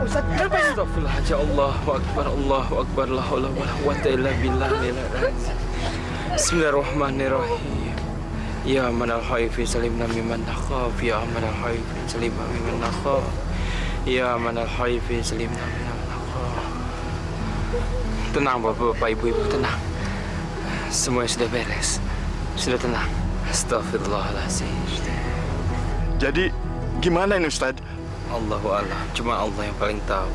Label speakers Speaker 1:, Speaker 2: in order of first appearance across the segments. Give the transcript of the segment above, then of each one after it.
Speaker 1: Ustaz, kenapa ini?
Speaker 2: Astagfirullahaladzim. Allahu Akbar, Allahu Akbar. La haula wala quwwata illa billah. Bismillahirrahmanirrahim. Ya manal khaifi salimna mimman nakhaf. Ya manal khaifi salimna mimman nakhaf. Ya manal khaifi salimna mimman nakhaf. Tenang bapak-bapak, ibu-ibu, tenang. Semuanya sudah beres. Sudah tenang. Astagfirullahaladzim.
Speaker 1: Jadi, gimana ini Ustaz?
Speaker 2: Allahu a'lam. Cuma Allah yang paling tahu.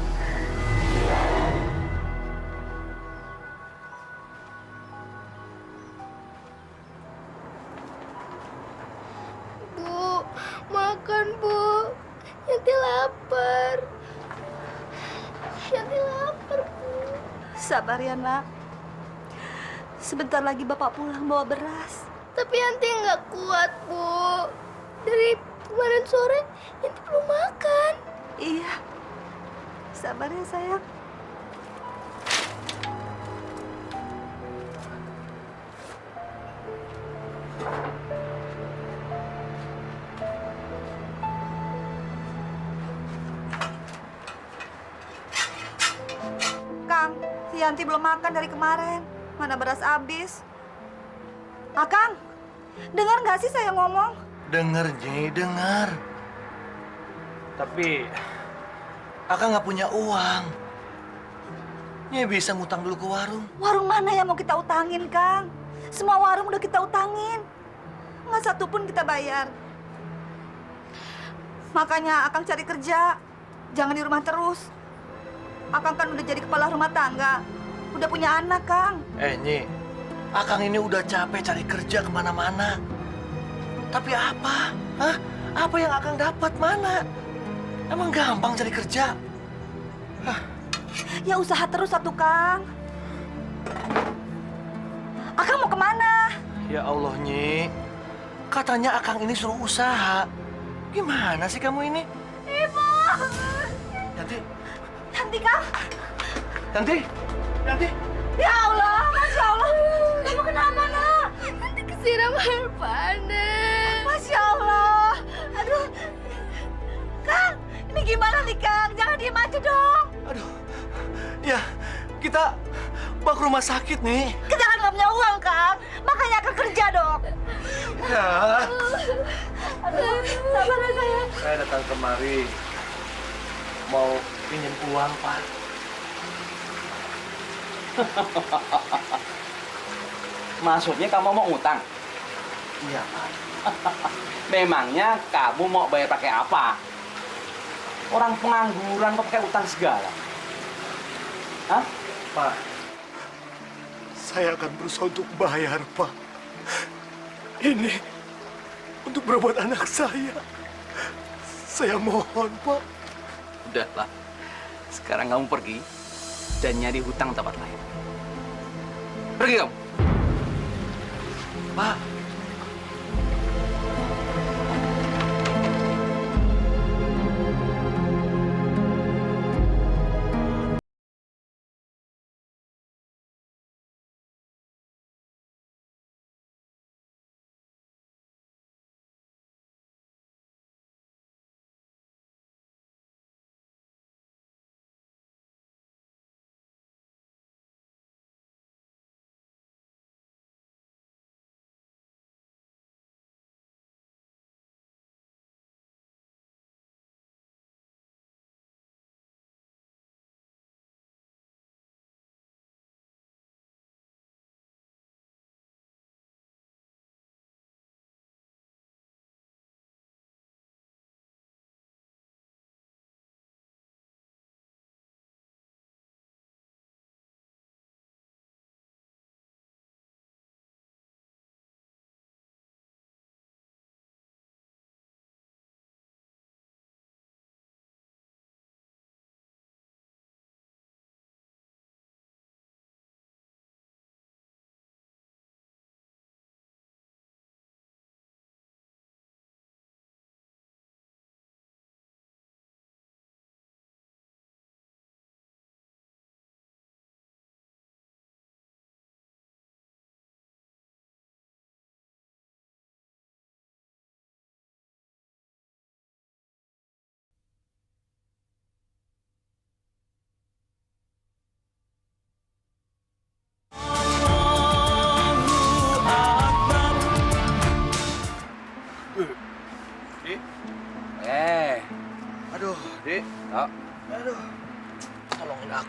Speaker 3: Bu, makan Bu. Yanti lapar. Yanti lapar Bu.
Speaker 4: Sabar ya, Nak. Sebentar lagi Bapak pulang bawa beras.
Speaker 3: Tapi Yanti nggak kuat Bu. Dari kemarin sore Yanti belum makan.
Speaker 4: Iya. Sabar ya, sayang. Kang, si Yanti belum makan dari kemarin. Mana beras habis. Akang, dengar nggak sih saya ngomong?
Speaker 5: Dengar, Nyi, dengar. Tapi Akang nggak punya uang. Nyi bisa ngutang dulu ke warung.
Speaker 4: Warung mana yang mau kita utangin, Kang? Semua warung udah kita utangin. Nggak satu pun kita bayar. Makanya Akang cari kerja. Jangan di rumah terus. Akang kan udah jadi kepala rumah tangga. Udah punya anak, Kang.
Speaker 5: Nyi, Akang ini udah capek cari kerja kemana-mana. Tapi apa? Hah? Apa yang Akang dapat mana? Emang gampang cari kerja?
Speaker 4: Ya usaha terus satu, Kang. Akang mau kemana?
Speaker 5: Ya Allah, Nyi. Katanya Akang ini suruh usaha. Gimana sih kamu ini?
Speaker 4: Ibu!
Speaker 5: Yanti,
Speaker 4: Yanti, Kang.
Speaker 5: Yanti, Yanti.
Speaker 4: Ya Allah, Masya Allah. Kamu kenapa, Nak?
Speaker 3: Yanti kesiram air panas.
Speaker 4: Masya Allah. Aduh. Kang, ini gimana nih, Kang? Jangan diem aja dong.
Speaker 5: Aduh, ya kita bawa ke rumah sakit nih.
Speaker 4: Kita kan nggak punya uang, Kang. Makanya akan kerja dong.
Speaker 5: Ya,
Speaker 4: Aduh, sabar ya, sayang.
Speaker 5: saya datang kemari mau pinjam uang, Pak.
Speaker 6: Maksudnya kamu mau ngutang?
Speaker 5: Iya, Pak.
Speaker 6: Memangnya kamu mau bayar pakai apa? Orang pengangguran kok pakai utang segala? Hah?
Speaker 5: Pak,
Speaker 1: Saya akan berusaha untuk bayar, Pak. Ini untuk berobat anak saya. Saya mohon, Pak.
Speaker 6: Udahlah. Sekarang kamu pergi dan nyari hutang tempat lain. Pergi kamu.
Speaker 5: Pak,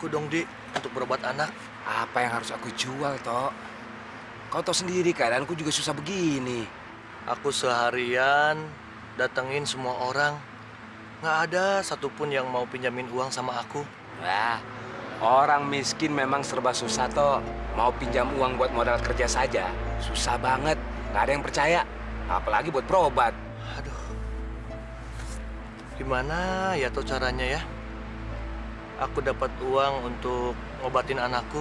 Speaker 5: aku dong, Dik, untuk berobat anak.
Speaker 7: Apa yang harus aku jual, Tok? Kau tahu sendiri keadaanku juga susah begini.
Speaker 5: Aku seharian datengin semua orang. Nggak ada satupun yang mau pinjamin uang sama aku.
Speaker 7: Wah, orang miskin memang serba susah, Tok. Mau pinjam uang buat modal kerja saja, susah banget. Nggak ada yang percaya, apalagi buat berobat.
Speaker 5: Aduh, gimana ya tuh caranya ya? Aku dapat uang untuk ngobatin anakku.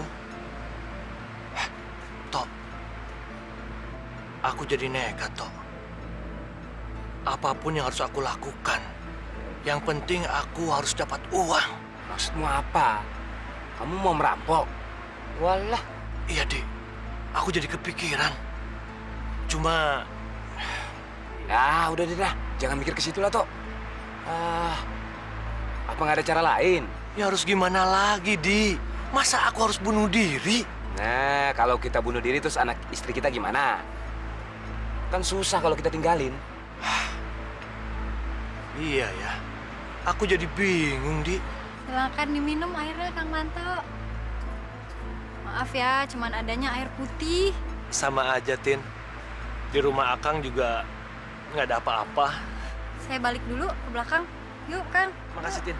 Speaker 5: Tok, aku jadi nekat, Tok. Apapun yang harus aku lakukan, yang penting aku harus dapat uang.
Speaker 7: Maksudmu apa? Kamu mau merampok? Walah,
Speaker 5: Iya, Dik. Aku jadi kepikiran. Cuma,
Speaker 7: ya udah deh dah. Jangan mikir ke situ lah, Tok. Apa nggak ada cara lain?
Speaker 5: ya harus gimana lagi, Di? Masa aku harus bunuh diri?
Speaker 7: Nah, kalau kita bunuh diri terus anak istri kita gimana? Kan susah kalau kita tinggalin.
Speaker 5: Iya ya. Aku jadi bingung, Di.
Speaker 8: Silakan diminum airnya, Kang Manto. Maaf ya, cuman adanya air putih.
Speaker 5: Sama aja, Tin. Di rumah Akang juga nggak ada apa-apa.
Speaker 8: Saya balik dulu ke belakang. Yuk, Kang.
Speaker 5: Makasih, Tin.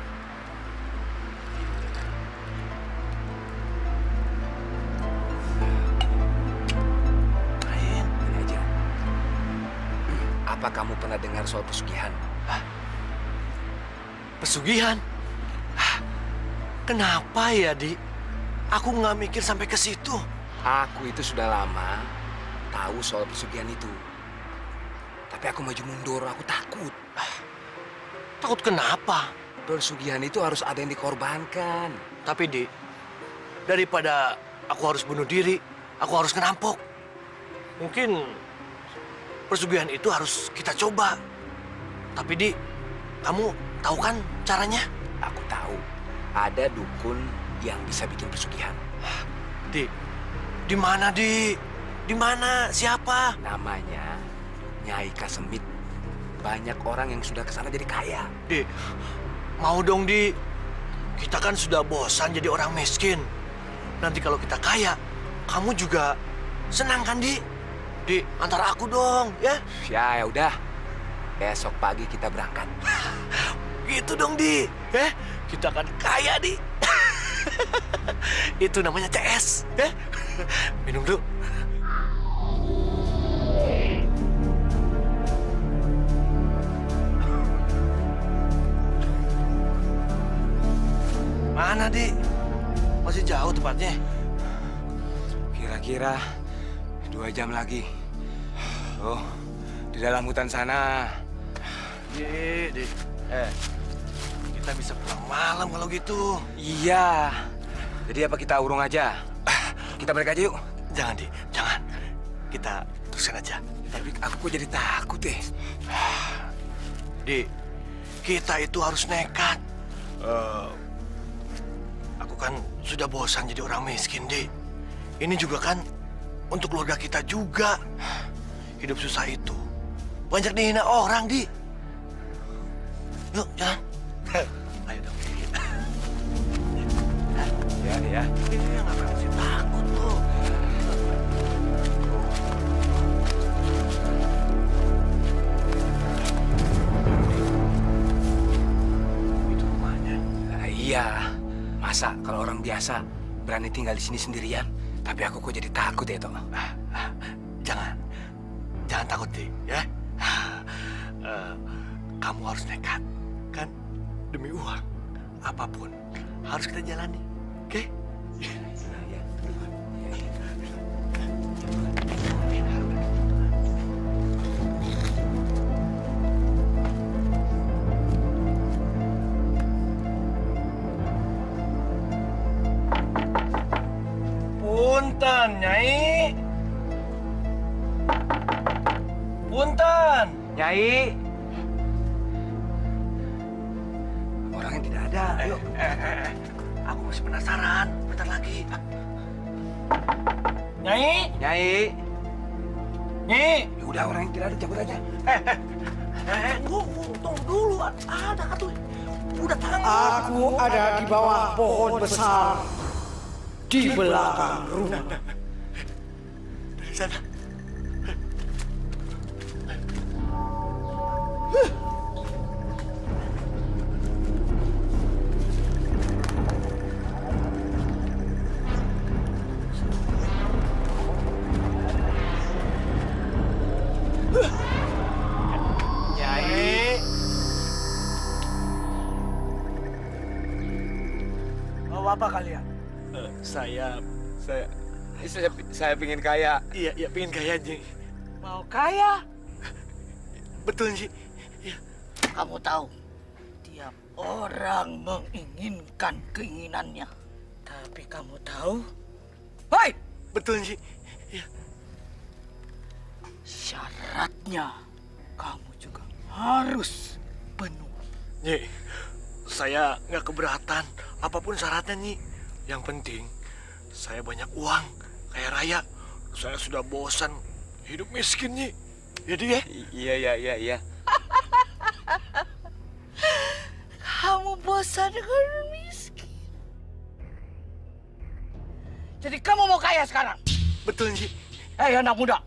Speaker 7: Lain, ini aja. Apa kamu pernah dengar soal pesugihan?
Speaker 5: Pesugihan? Kenapa ya, Di? Aku nggak mikir sampai ke situ.
Speaker 7: Aku itu sudah lama tahu soal pesugihan itu. Tapi aku maju mundur, aku takut.
Speaker 5: Takut kenapa?
Speaker 7: Pesugihan itu harus ada yang dikorbankan.
Speaker 5: Tapi, Di, daripada aku harus bunuh diri, aku harus ngerampok. Mungkin pesugihan itu harus kita coba. Tapi, Di, kamu tahu kan caranya?
Speaker 7: Aku tahu, ada dukun yang bisa bikin pesugihan.
Speaker 5: Di mana, Di? Di mana? Siapa?
Speaker 7: Namanya Nyai Kasemit. Banyak orang yang sudah kesana jadi kaya.
Speaker 5: Di, mau dong, Di. Kita kan sudah bosan jadi orang miskin. Nanti kalau kita kaya, kamu juga senang kan, Di? Di, antar aku dong, ya?
Speaker 7: Ya udah, besok pagi kita berangkat.
Speaker 5: Gitu dong, Di. Kita akan kaya, Di. Itu namanya CS, ya? Minum dulu. Mana, Di? Masih jauh tempatnya.
Speaker 7: Kira-kira 2 jam lagi. Oh, di dalam hutan sana.
Speaker 5: Di. Kita bisa pulang malam kalau gitu.
Speaker 7: Iya. Jadi apa kita urung aja? Kita balik aja yuk.
Speaker 5: Jangan, Di. Jangan. Kita teruskan aja.
Speaker 7: Tapi aku kok jadi takut deh.
Speaker 5: Di, kita itu harus nekat. Aku kan sudah bosan jadi orang miskin, Di. Ini juga kan untuk keluarga kita juga. Hidup susah itu banyak dihina orang, Di. Yuk, jalan. Ayo dong, Di.
Speaker 7: Ya.
Speaker 5: Iya, ngapain sih takut lo? Itu rumahnya.
Speaker 7: Nah, iya. Masa kalau orang biasa berani tinggal di sini sendirian? Tapi aku kok jadi takut ya, Tok.
Speaker 5: Jangan takut, Di, ya. Kamu harus nekat, kan? Demi uang, apapun harus kita jalani, oke? Punten, Nyai. Punten.
Speaker 7: Nyai. Orangnya tidak ada. Ayo.
Speaker 5: Aku masih penasaran. Bentar lagi. Nyai.
Speaker 7: Nyai.
Speaker 5: Nyai.
Speaker 7: Ya udah, orangnya tidak ada, cabut aja.
Speaker 5: Tunggu dulu. Ada tuh. Udah tahu.
Speaker 9: Aku ada di bawah pohon besar di belakang rumah.
Speaker 1: Dari sana.
Speaker 5: Nyai. Mau apa kalian?
Speaker 1: Saya
Speaker 7: Saya pingin kaya.
Speaker 1: iya pengen kaya Nyi.
Speaker 9: Mau kaya?
Speaker 1: Betul Nyi.
Speaker 9: Kamu tahu, tiap orang menginginkan keinginannya. Tapi kamu tahu, hei,
Speaker 1: Betul Nyi.
Speaker 9: syaratnya kamu juga harus penuh.
Speaker 1: Nyi, saya nggak keberatan apapun syaratnya Nyi. Yang penting saya banyak uang, kaya raya. Saya sudah bosan hidup miskin Nyi. Jadi ya?
Speaker 7: Iya.
Speaker 9: Kamu bosan dengan miskin. Jadi kamu mau kaya sekarang?
Speaker 1: Betul Nyi.
Speaker 9: Hei anak muda,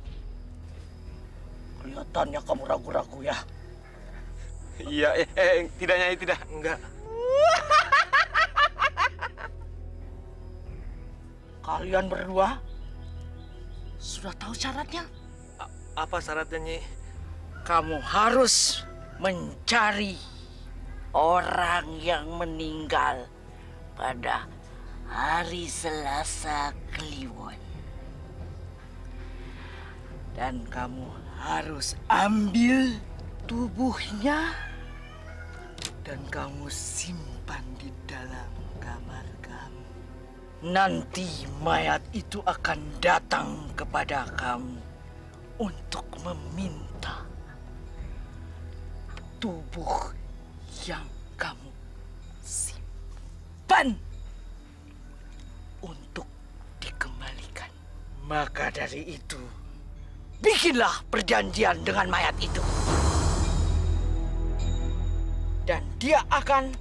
Speaker 9: kelihatannya kamu ragu-ragu ya.
Speaker 7: Iya, tidak Nyai, tidak.
Speaker 1: Enggak.
Speaker 9: Kalian berdua sudah tahu syaratnya?
Speaker 1: Apa syaratnya Nyi?
Speaker 9: Kamu harus mencari orang yang meninggal pada hari Selasa Kliwon. Dan kamu harus ambil tubuhnya dan kamu simpan di dalam kamar kamu. Nanti mayat itu akan datang kepada kamu untuk meminta tubuh yang kamu simpan untuk dikembalikan. Maka dari itu, bikinlah perjanjian dengan mayat itu. Dan dia akan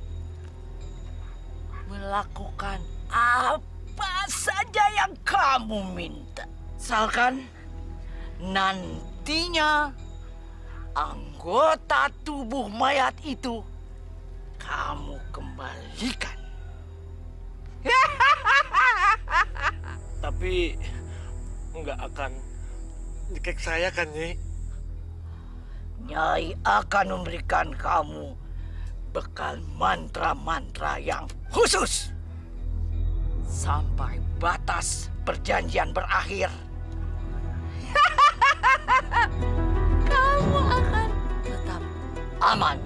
Speaker 9: melakukan apa saja yang kamu minta. Misalkan nantinya anggota tubuh mayat itu kamu kembalikan.
Speaker 1: Tapi nggak akan nyekek saya kan Nyi?
Speaker 9: Nyai akan memberikan kamu bekal mantra-mantra yang khusus sampai batas perjanjian berakhir. Kamu akan tetap aman.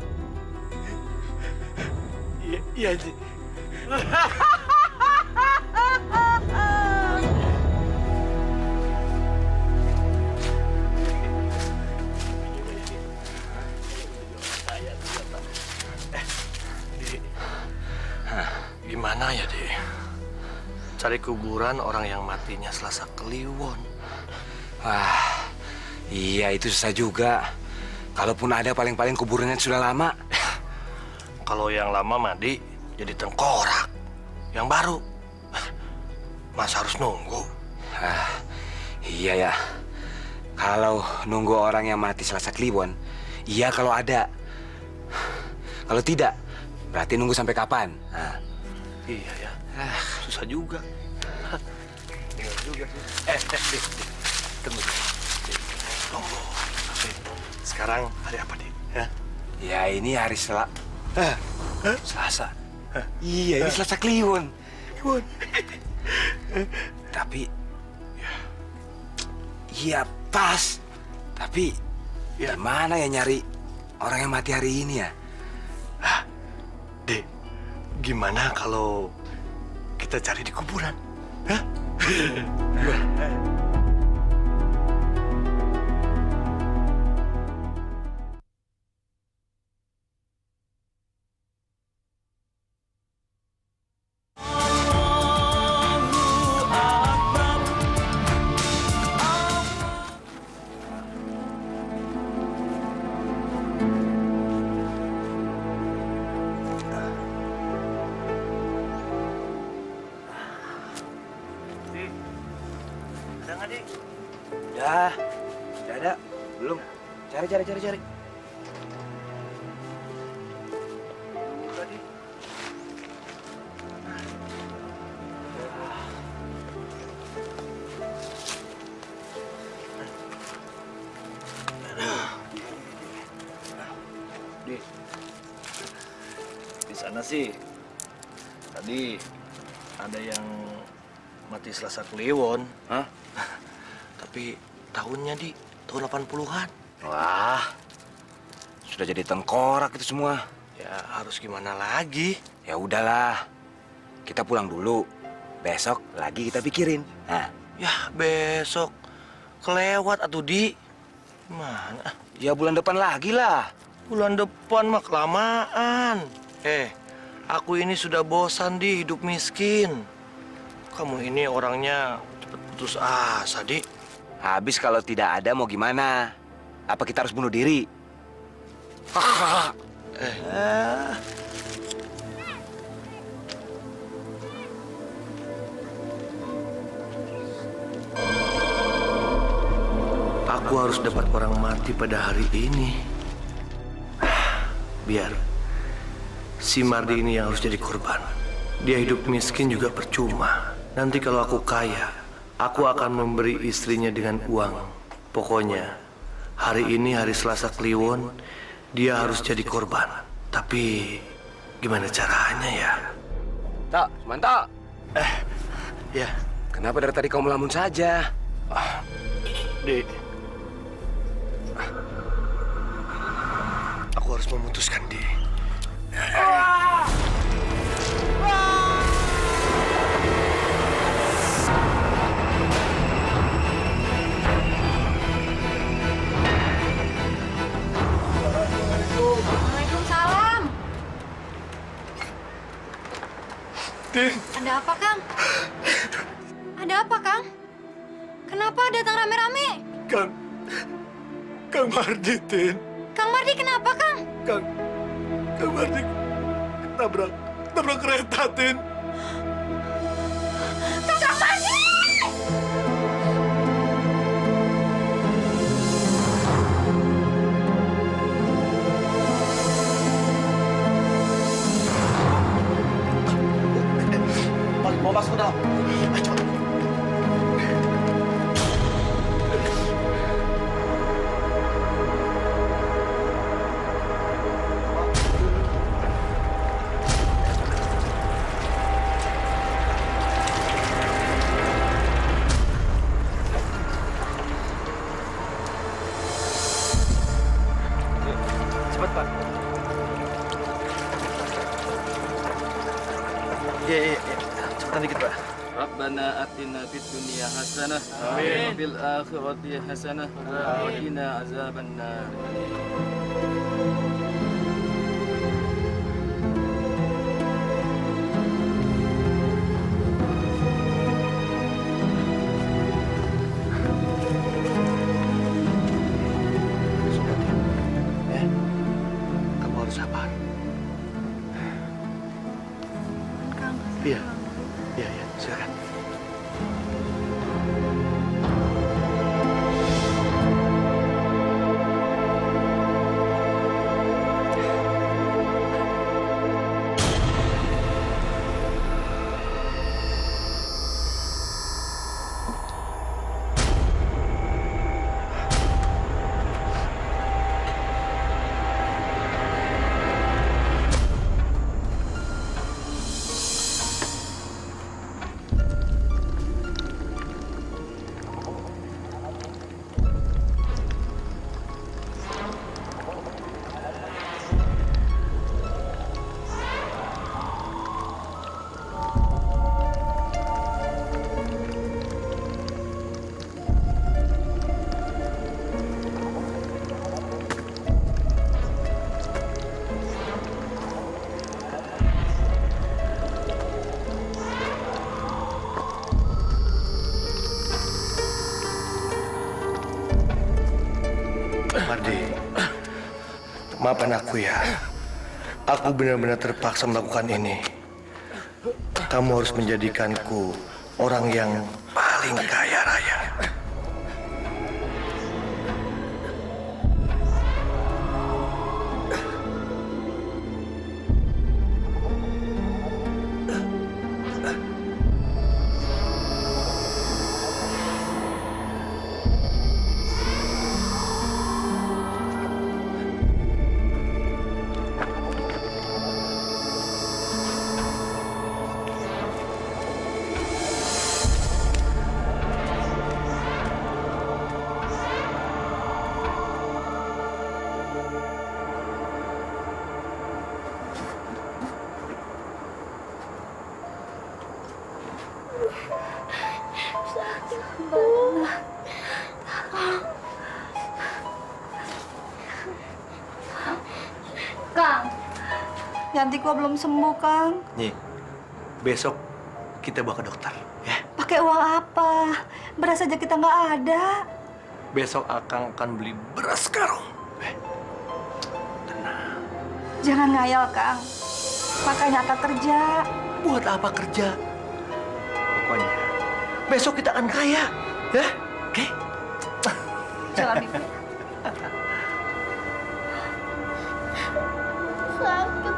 Speaker 1: Iya Nyi. Gimana ya, Dek? Cari kuburan orang yang matinya Selasa Kliwon.
Speaker 7: Wah, iya itu susah juga. Kalaupun ada paling-paling kuburannya sudah lama.
Speaker 1: Kalau yang lama mati jadi tengkorak. Yang baru, masa harus nunggu?
Speaker 7: Iya ya. Kalau nunggu orang yang mati Selasa Kliwon, iya kalau ada. Kalau tidak, berarti nunggu sampai kapan?
Speaker 1: Iya ya, susah juga. Benar juga sih. Dik. Tunggu. Tunggu. Sekarang hari apa, Dik?
Speaker 7: Ya ini hari Selasa. Iya ini Selasa Kliwon. Tapi, iya pas. Tapi, gimana ya nyari orang yang mati hari ini ya?
Speaker 1: Dek, gimana kalau kita cari di kuburan?
Speaker 7: Udah. Sudah ada? Belum? Cari.
Speaker 5: Di sana sih tadi ada yang mati Selasa Kliwon.
Speaker 7: Hah?
Speaker 5: Tapi tahunnya di tahun 80-an.
Speaker 7: Wah, sudah jadi tengkorak itu semua.
Speaker 5: Ya harus gimana lagi?
Speaker 7: Ya udahlah, kita pulang dulu. Besok lagi kita pikirin. Nah,
Speaker 5: Ya besok kelewat atuh di. Mana?
Speaker 7: ya bulan depan lagi lah.
Speaker 5: Bulan depan mah kelamaan. Aku ini sudah bosan di hidup miskin. Kamu ini orangnya cepet putus asa, Di.
Speaker 7: Habis kalau tidak ada mau gimana? Apa kita harus bunuh diri?
Speaker 5: Aku harus dapat orang mati pada hari ini. Biar si Mardi ini yang harus jadi korban. Dia hidup miskin juga percuma. Nanti kalau aku kaya, aku akan memberi istrinya dengan uang. Pokoknya, hari ini hari Selasa Kliwon, dia harus jadi korban. Tapi, gimana caranya ya?
Speaker 7: Tak, mantap.
Speaker 5: Ya,
Speaker 7: Kenapa dari tadi kau melamun saja?
Speaker 5: Dek. Aku harus memutuskan, Dek.
Speaker 8: Waalaikumsalam.
Speaker 1: Tin,
Speaker 8: Ada apa, Kang? Ada apa, Kang? Kenapa datang rame-rame?
Speaker 1: Kang Mardi, Tin.
Speaker 8: Kang Mardi kenapa, Kang?
Speaker 1: Kang Mardi tabrak kereta, Tin.
Speaker 8: Kang Mardi!
Speaker 5: Mau masuk ke dalam. Ayo, cepat.
Speaker 2: Cepat, Pak.
Speaker 5: Iya. Cepetan dikit, Pak.
Speaker 2: Rabbana atina fid dunya hasanah wa fil akhirati hasanah wa qina azabannar.
Speaker 5: Kamu harus sabar.
Speaker 8: Kang,
Speaker 5: Iya, silakan. Mardi, maafkan aku ya. Aku benar-benar terpaksa melakukan ini. Kamu harus menjadikanku orang yang paling kaya raya.
Speaker 4: Yanti gua belum sembuh, Kang.
Speaker 5: Nyi, besok kita bawa ke dokter, ya.
Speaker 4: Pakai uang apa? Beras aja kita nggak ada.
Speaker 5: Besok Akang akan beli beras karung.
Speaker 4: Jangan ngayal, Kang. Makanya Akang kerja.
Speaker 5: Buat apa kerja? Pokoknya besok kita akan kaya, ya? Oke?
Speaker 4: Jangan mikir.
Speaker 3: Sakit.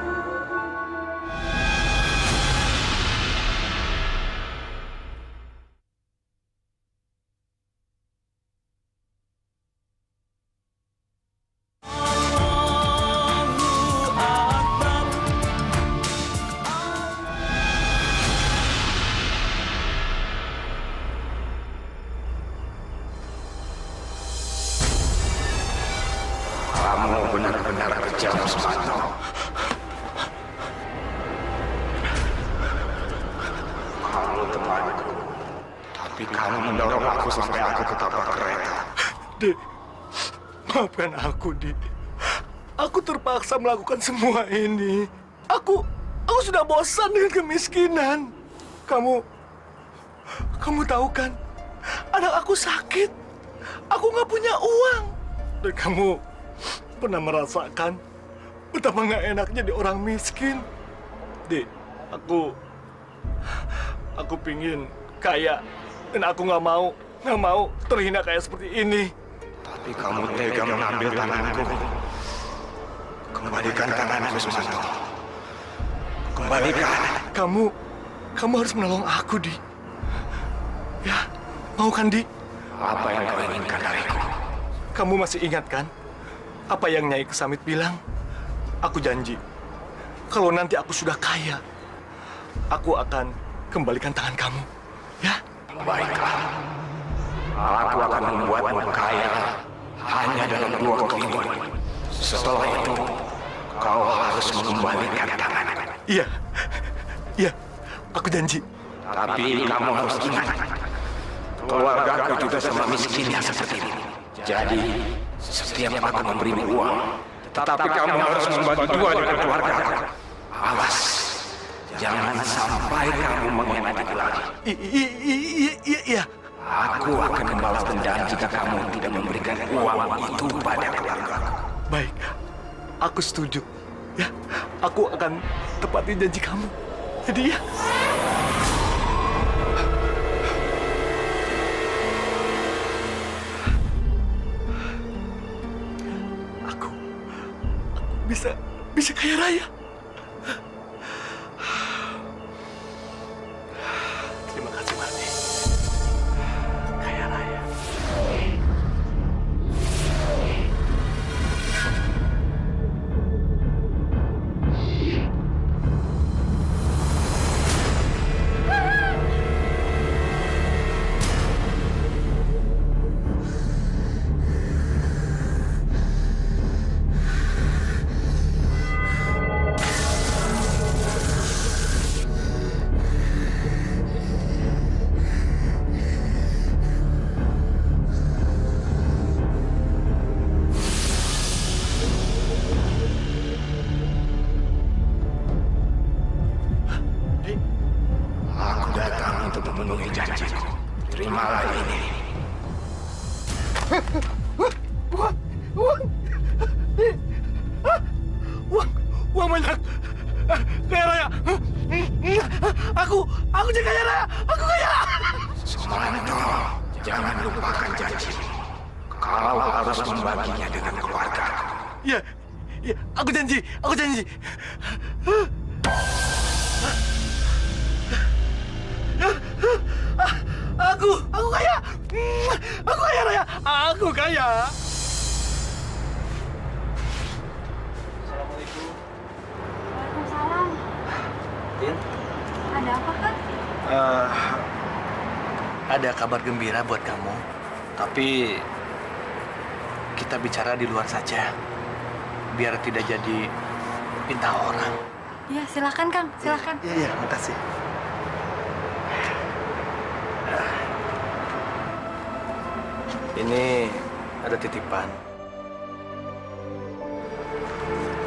Speaker 7: Kamu benar-benar kejam, Susanto. Kamu temanku, tapi kamu mendorong aku sampai aku ketabrak kereta.
Speaker 1: Dek, maafkan aku, Dik. Aku terpaksa melakukan semua ini. Aku sudah bosan dengan kemiskinan. Kamu tahu kan, anak aku sakit. Aku nggak punya uang. Dan kamu pernah merasakan betapa nggak enaknya di orang miskin. Dek, aku pingin kaya, dan aku nggak mau terhina kayak seperti ini.
Speaker 7: Tapi kamu tega mengambil tanganku. Kembalikan tanganku, Susanto. Kembalikan.
Speaker 1: Kamu harus menolong aku, Di. Ya, mau kan, Di?
Speaker 7: Apa yang kau inginkan dariku?
Speaker 1: Kamu masih ingat kan apa yang Nyai Kesamit bilang? Aku janji, kalau nanti aku sudah kaya, aku akan kembalikan tangan kamu. Ya?
Speaker 7: Baiklah. Aku akan membuatmu kaya hanya dalam 2 minggu. Setelah itu, kau harus mengembalikan tangan.
Speaker 1: Iya, aku janji.
Speaker 7: Tapi kamu harus ingat, keluargaku juga sama miskinnya seperti ini. Jadi, setiap aku memberimu uang, tetapi kamu harus membagi 2 dengan keluarga. Awas, jangan sampai kamu mengkhianati lagi.
Speaker 1: Iya.
Speaker 7: Aku akan membalas dendam jika kamu tidak memberikan uang itu pada keluargaku.
Speaker 1: Baik, aku setuju. Ya, aku akan tepati janji kamu. Jadi ya. Aku bisa kaya raya. Terima kasih, Marni. Kaya raya.
Speaker 7: Aku datang untuk memenuhi janjiku. Terimalah ini.
Speaker 1: Uang banyak. Kaya raya. Aku jadi kaya raya. Aku kaya.
Speaker 7: Sumanto, jangan lupakan janji. Kau harus membaginya dengan keluarga.
Speaker 1: Iya. Aku janji. Aku kaya. Aku kaya raya. Aku kaya.
Speaker 8: Waalaikumsalam.
Speaker 5: Tin,
Speaker 8: Ada apa, Kak?
Speaker 5: ada kabar gembira buat kamu. Tapi kita bicara di luar saja, biar tidak jadi pinta orang.
Speaker 8: Iya, silakan, Kang. Silakan.
Speaker 5: Iya, makasih. Ini ada titipan.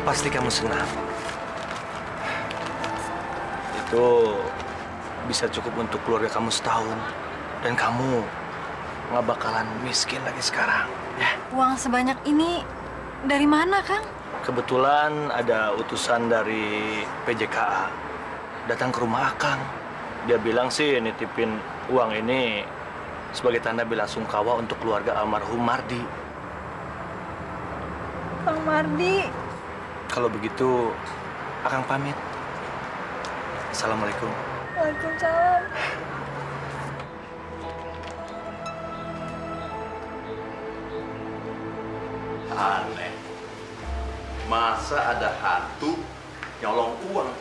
Speaker 5: Pasti kamu senang. itu bisa cukup untuk keluarga kamu setahun. Dan kamu nggak bakalan miskin lagi sekarang, ya.
Speaker 8: Uang sebanyak ini dari mana, Kang?
Speaker 5: Kebetulan ada utusan dari PJKA datang ke rumah Akang. Dia bilang sih nitipin uang ini sebagai tanda bela sungkawa untuk keluarga almarhum Mardi.
Speaker 8: Kang Mardi.
Speaker 5: Kalau begitu, Akang pamit. Assalamualaikum.
Speaker 8: Waalaikumsalam.
Speaker 10: Aneh. Masa ada hantu nyolong uang?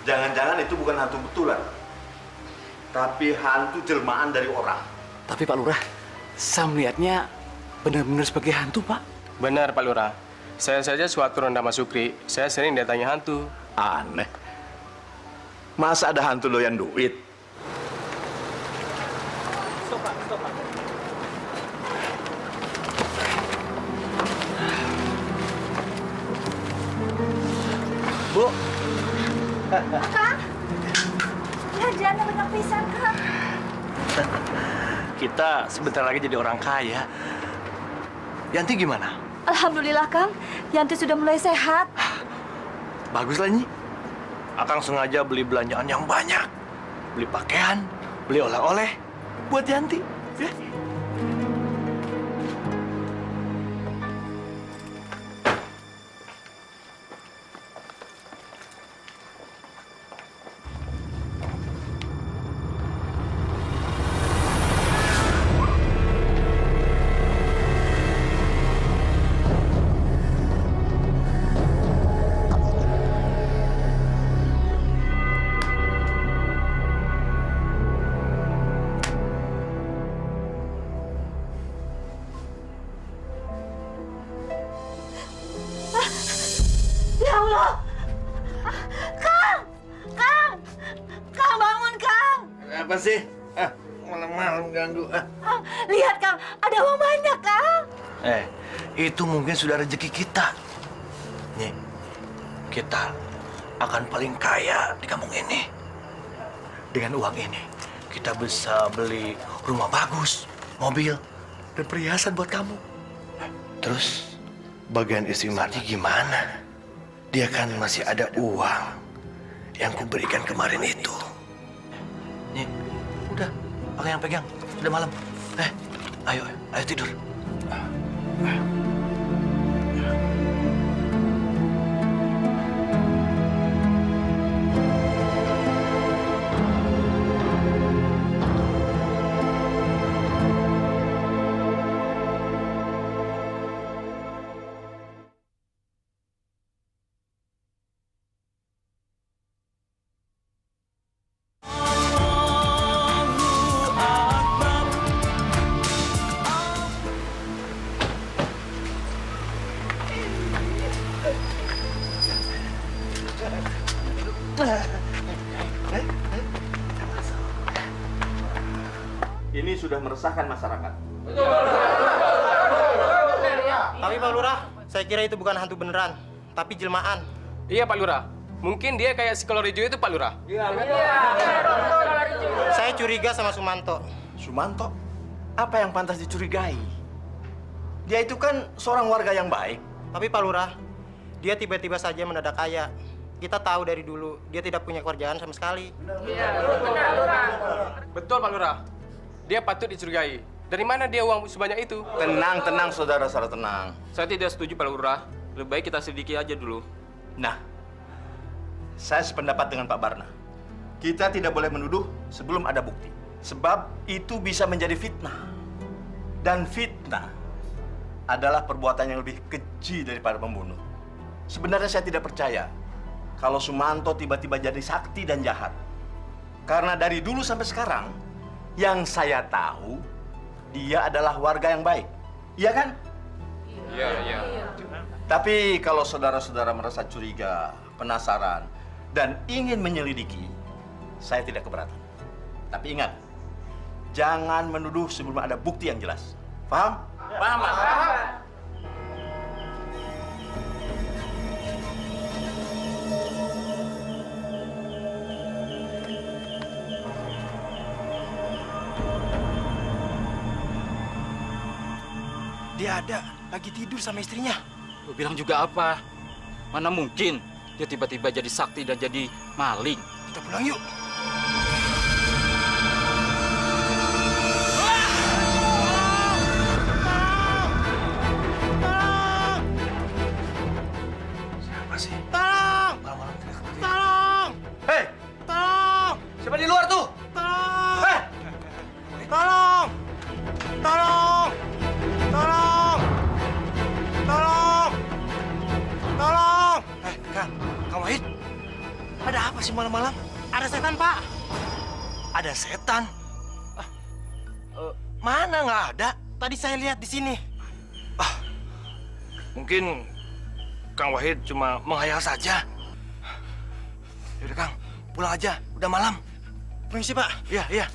Speaker 10: Jangan-jangan itu bukan hantu betulan, tapi hantu jelmaan dari orang.
Speaker 6: Tapi Pak Lurah, saya melihatnya benar-benar sebagai hantu, Pak.
Speaker 2: Benar, Pak Lurah. Saya saja suatu ronda Mas Sukri, saya sering datangi hantu.
Speaker 10: Aneh. Masa ada hantu doyan duit?
Speaker 5: Bu,
Speaker 4: Kang, ya jangan banyak pisan, Kang.
Speaker 5: kita sebentar lagi jadi orang kaya. Yanti gimana?
Speaker 4: Alhamdulillah, Kang. Yanti sudah mulai sehat.
Speaker 5: Bagus lah, Nyi. Akang sengaja beli belanjaan yang banyak. Beli pakaian, beli oleh-oleh buat Yanti. Ya.
Speaker 4: Ya Allah! Kang! Kang! Kang, bangun, Kang!
Speaker 10: Apa sih? Malam-malam ganggu.
Speaker 4: Lihat, Kang. Ada uang banyak, Kang.
Speaker 5: Itu mungkin sudah rezeki kita. Nih, kita akan paling kaya di kampung ini. Dengan uang ini, kita bisa beli rumah bagus, mobil, dan perhiasan buat kamu. Terus, bagian istri Mardi gimana? Dia kan masih ada uang yang kuberikan kemarin itu. Nih, udah, pakai yang pegang. Sudah malam. Ayo tidur.
Speaker 10: Ini sudah meresahkan masyarakat.
Speaker 11: Tapi Pak Lurah, saya kira itu bukan hantu beneran, tapi jelmaan.
Speaker 2: Iya, Pak Lurah. Mungkin dia kayak si kolor hijau itu, Pak Lurah.
Speaker 11: Saya curiga sama Sumanto.
Speaker 10: Sumanto? Apa yang pantas dicurigai? Dia itu kan seorang warga yang baik.
Speaker 11: Tapi Pak Lurah, dia tiba-tiba saja mendadak kaya. Kita tahu dari dulu, dia tidak punya kerjaan sama sekali.
Speaker 2: Betul, Pak Lurah. Dia patut dicurigai. Dari mana dia uang sebanyak itu?
Speaker 10: Tenang, saudara-saudara, tenang.
Speaker 2: Saya tidak setuju, Pak Lurah. Lebih baik kita selidiki aja dulu.
Speaker 10: Nah, saya sependapat dengan Pak Barna. Kita tidak boleh menuduh sebelum ada bukti. Sebab itu bisa menjadi fitnah. Dan fitnah adalah perbuatan yang lebih keji daripada membunuh. Sebenarnya saya tidak percaya kalau Sumanto tiba-tiba jadi sakti dan jahat. Karena dari dulu sampai sekarang, yang saya tahu, dia adalah warga yang baik. Iya kan?
Speaker 2: Iya.
Speaker 10: Tapi kalau saudara-saudara merasa curiga, penasaran, dan ingin menyelidiki, saya tidak keberatan. Tapi ingat, jangan menuduh sebelum ada bukti yang jelas. Paham? Paham.
Speaker 11: Dia ada, lagi tidur sama istrinya.
Speaker 6: Lu bilang juga apa? Mana mungkin dia tiba-tiba jadi sakti dan jadi maling.
Speaker 11: Kita pulang yuk.
Speaker 5: Siapa sih?
Speaker 11: Tolong!
Speaker 5: Malam-malam teriak-teriak.
Speaker 11: Tolong!
Speaker 5: Hei!
Speaker 11: Tolong!
Speaker 5: Siapa di luar tuh?
Speaker 11: Tolong!
Speaker 5: Hei!
Speaker 11: Tolong! Tolong! Tolong! Tolong! Tolong!
Speaker 5: Kang Wahid. Ada apa sih malam-malam?
Speaker 11: Ada setan, Pak.
Speaker 5: Ada setan. Mana nggak ada?
Speaker 11: Tadi saya lihat di sini.
Speaker 5: Mungkin Kang Wahid cuma menghayal saja. Yaudah Kang, pulang aja. Udah malam.
Speaker 11: Permisi, Pak.
Speaker 5: Iya, iya.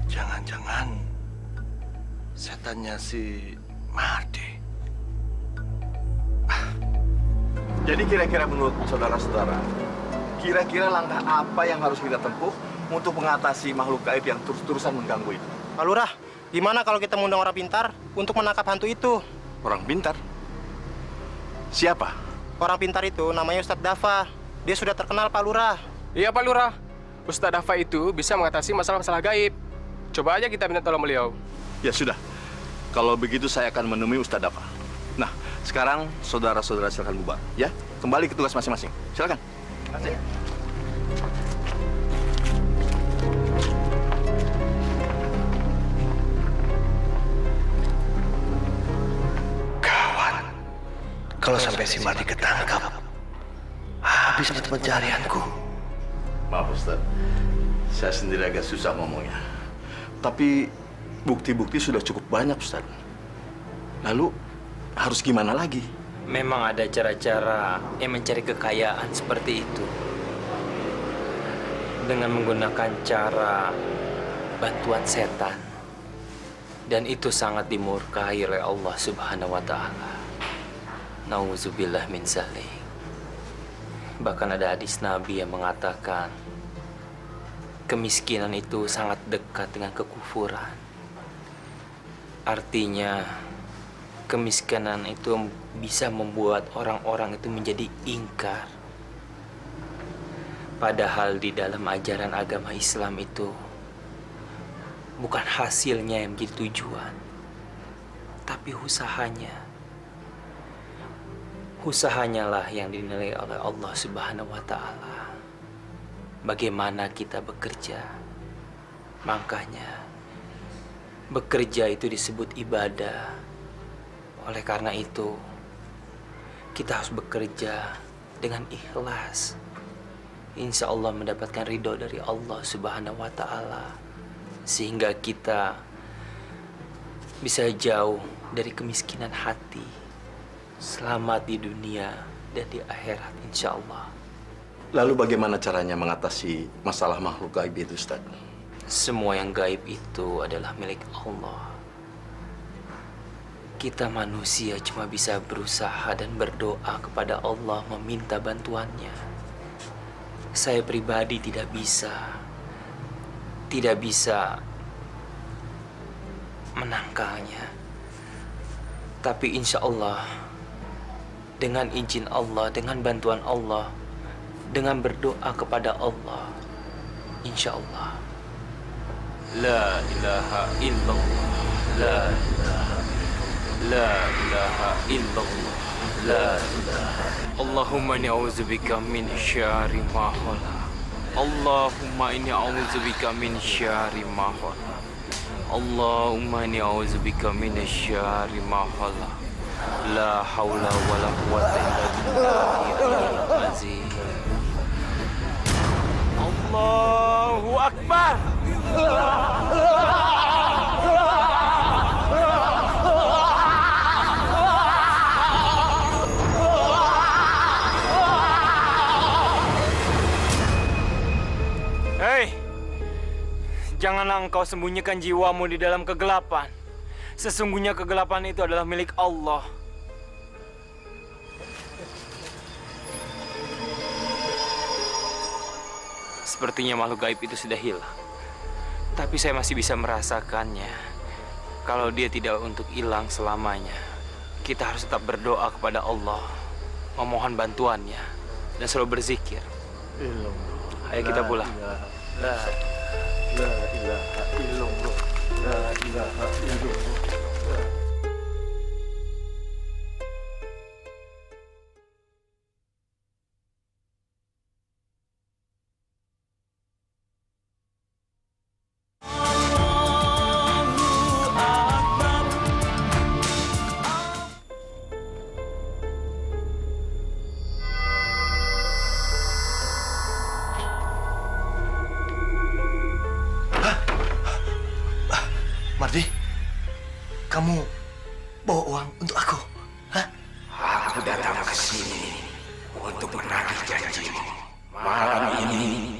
Speaker 5: Jangan-jangan setannya si Mardi.
Speaker 10: Jadi kira-kira menurut saudara-saudara, kira-kira langkah apa yang harus kita tempuh untuk mengatasi makhluk gaib yang terus-terusan mengganggu itu?
Speaker 11: Pak Lurah, gimana kalau kita mengundang orang pintar untuk menangkap hantu itu?
Speaker 10: Orang pintar? Siapa?
Speaker 11: Orang pintar itu namanya Ustadz Dafa. Dia sudah terkenal, Pak Lurah.
Speaker 12: Iya, Pak Lurah. Ustadz Dafa itu bisa mengatasi masalah-masalah gaib. Coba aja kita minta tolong beliau.
Speaker 10: Ya sudah, kalau begitu saya akan menemui Ustadz Dafa. Nah, sekarang saudara-saudara silakan bubar, ya. Kembali ke tugas masing-masing. Silakan. Terima kasih.
Speaker 5: Gawat. Kalau sampai si Mardi ketangkap, habis mata pencarianku.
Speaker 10: Maaf Ustaz, saya sendiri agak susah ngomongnya. Tapi bukti-bukti sudah cukup banyak Ustaz. Lalu harus gimana lagi?
Speaker 2: Memang ada cara-cara yang mencari kekayaan seperti itu. Dengan menggunakan cara bantuan setan. Dan itu sangat dimurkai oleh Allah Subhanahu wa Ta'ala. Nauzubillah min zalik. Bahkan ada hadis Nabi yang mengatakan kemiskinan itu sangat dekat dengan kekufuran. Artinya kemiskinan itu bisa membuat orang-orang itu menjadi ingkar. Padahal di dalam ajaran agama Islam itu bukan hasilnya yang menjadi tujuan, tapi usahanya. Usahanya lah yang dinilai oleh Allah Subhanahu wa Ta'ala. Bagaimana kita bekerja. Makanya bekerja itu disebut ibadah. Oleh karena itu, kita harus bekerja dengan ikhlas. Insya Allah mendapatkan ridho dari Allah Subhanahu wa Ta'ala. Sehingga kita bisa jauh dari kemiskinan hati. Selamat di dunia dan di akhirat insya Allah.
Speaker 10: Lalu bagaimana caranya mengatasi masalah makhluk gaib itu Ustaz?
Speaker 2: Semua yang gaib itu adalah milik Allah. Kita manusia cuma bisa berusaha dan berdoa kepada Allah meminta bantuannya. Saya pribadi tidak bisa menangkalnya. Tapi insya Allah, dengan izin Allah, dengan bantuan Allah, dengan berdoa kepada Allah, insya Allah. La ilaha illallah, la ilaha La ilaha illallah, la ilaha. Allahumma inni a'udzubika min syarri ma khalaq. Allahumma inni a'udzubika min syarri ma khalaq. Allahumma inni a'udzubika min syarri ma khalaq. La haula wala quwwata illa billahil azim. Allahu akbar.
Speaker 12: Hei, janganlah engkau sembunyikan jiwamu di dalam kegelapan. Sesungguhnya kegelapan itu adalah milik Allah. Sepertinya makhluk gaib itu sudah hilang.
Speaker 2: Tapi saya masih bisa merasakannya. Kalau dia tidak untuk hilang selamanya, kita harus tetap berdoa kepada Allah, memohon bantuannya, dan selalu berzikir. Ayo kita pulang.
Speaker 10: La ilaha illallah. La ilaha illallah.
Speaker 5: Mardi, kamu bawa uang untuk aku? Hah?
Speaker 7: Aku datang ke sini untuk menagih janjimu. Malam ini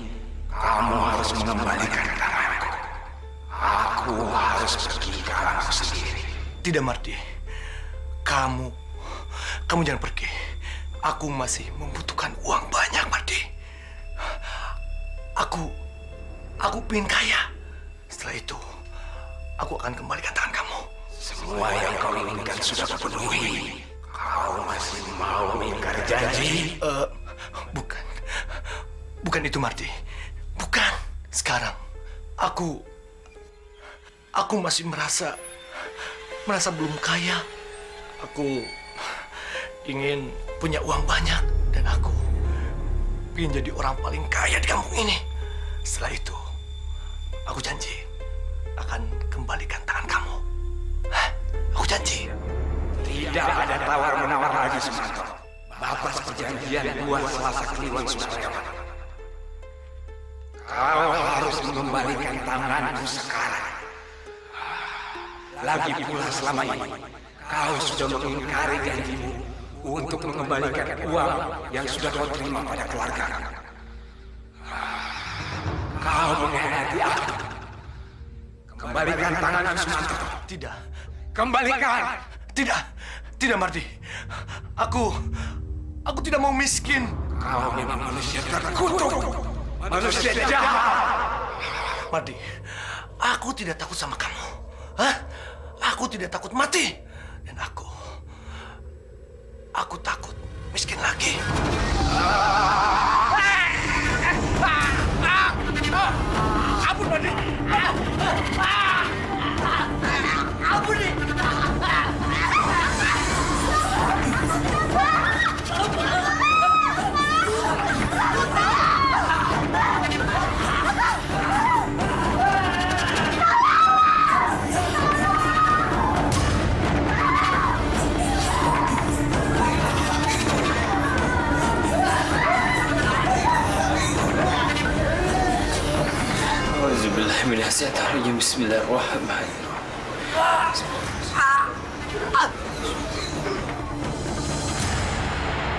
Speaker 7: kamu harus mengembalikan tanganku. Aku harus pergi ke alamku sendiri.
Speaker 5: Tidak, Mardi. Kamu jangan pergi. Aku masih membutuhkan uang banyak, Mardi. Aku pengen kaya. Setelah itu, aku akan kembalikan tangan kamu.
Speaker 7: Semua yang kau inginkan sudah kupenuhi. Kau masih mau mengingkari janji?
Speaker 5: Bukan itu, Mardi. Bukan. Sekarang, aku masih merasa belum kaya. Aku ingin punya uang banyak dan aku ingin jadi orang paling kaya di kampung ini. Setelah itu, aku janji akan kembalikan tangan kamu. Hah? Aku janji.
Speaker 7: Tidak ada tawar-menawar lagi, Sumanto. Batas perjanjian dua Selasa Kliwon sudah lewat. Kau harus mengembalikan tanganku sekarang. Lagi pula selama ini, kau sudah mengingkari janjimu untuk mengembalikan uang yang sudah kau terima pada keluarga. Kau mengkhianati aku. Kembalikan tanganku, Sumanto.
Speaker 5: Tidak.
Speaker 7: Kembalikan.
Speaker 5: Tidak, Mardi. Aku tidak mau miskin.
Speaker 7: Kau memang manusia terkutuk. Manusia jahat.
Speaker 5: Mardi, aku tidak takut sama kamu. Hah? Aku tidak takut mati. Dan aku takut miskin lagi. Ampun, Mardi. Ampun, nih.
Speaker 2: Auzubillahiminasyaitonirrajim. Bismillahirrahmanirrahim.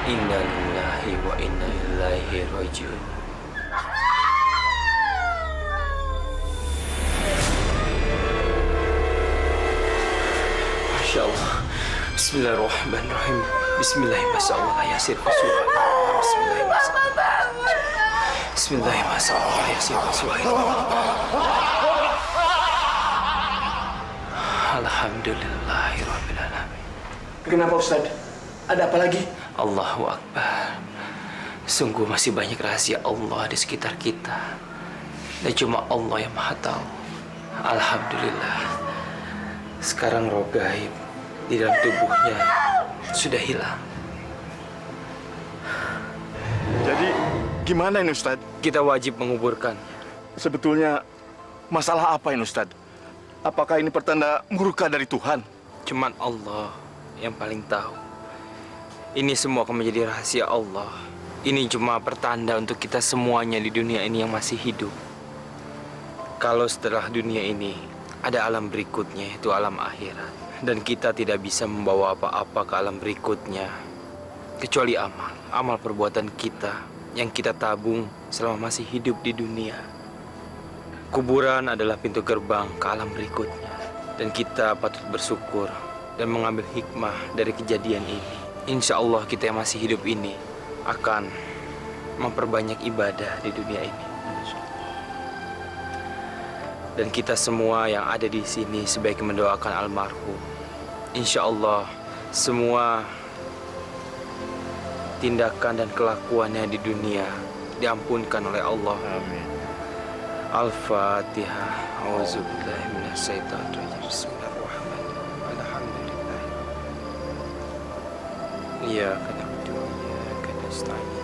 Speaker 2: Inna lillahi wa inna ilaihi rajiun. Masya Allah. Bismillahirrahmanirrahim. Bismillahirrahmanirrahim. Bismillahirrahmanirrahim. Alhamdulillahirabbil alamin.
Speaker 5: Kenapa, Ustaz? Ada apa lagi?
Speaker 2: Allahu Akbar. Sungguh masih banyak rahasia Allah di sekitar kita. Dan cuma Allah yang Maha Tahu. Alhamdulillah. Sekarang roh gaib di dalam tubuhnya sudah hilang.
Speaker 10: Jadi gimana ini, Ustaz?
Speaker 2: Kita wajib menguburkan.
Speaker 10: Sebetulnya masalah apa ini, Ustaz? Apakah ini pertanda murka dari Tuhan?
Speaker 2: Cuman Allah yang paling tahu. Ini semua akan menjadi rahasia Allah. Ini cuma pertanda untuk kita semuanya di dunia ini yang masih hidup. Kalau setelah dunia ini ada alam berikutnya, itu alam akhirat. Dan kita tidak bisa membawa apa-apa ke alam berikutnya kecuali amal perbuatan kita yang kita tabung selama masih hidup di dunia. Kuburan adalah pintu gerbang ke alam berikutnya. Dan kita patut bersyukur dan mengambil hikmah dari kejadian ini. Insya Allah kita yang masih hidup ini akan memperbanyak ibadah di dunia ini. Dan kita semua yang ada di sini sebaiknya mendoakan almarhum. Insya Allah semua tindakan dan kelakuannya di dunia diampunkan oleh Allah.
Speaker 10: Amin.
Speaker 2: Al-Fatihah. Auzubillahi minasyaitonirrajim. Bismillahirrahmanirrahim. Alhamdulillah. Iyyaka na'budu wa iyyaka nasta'in.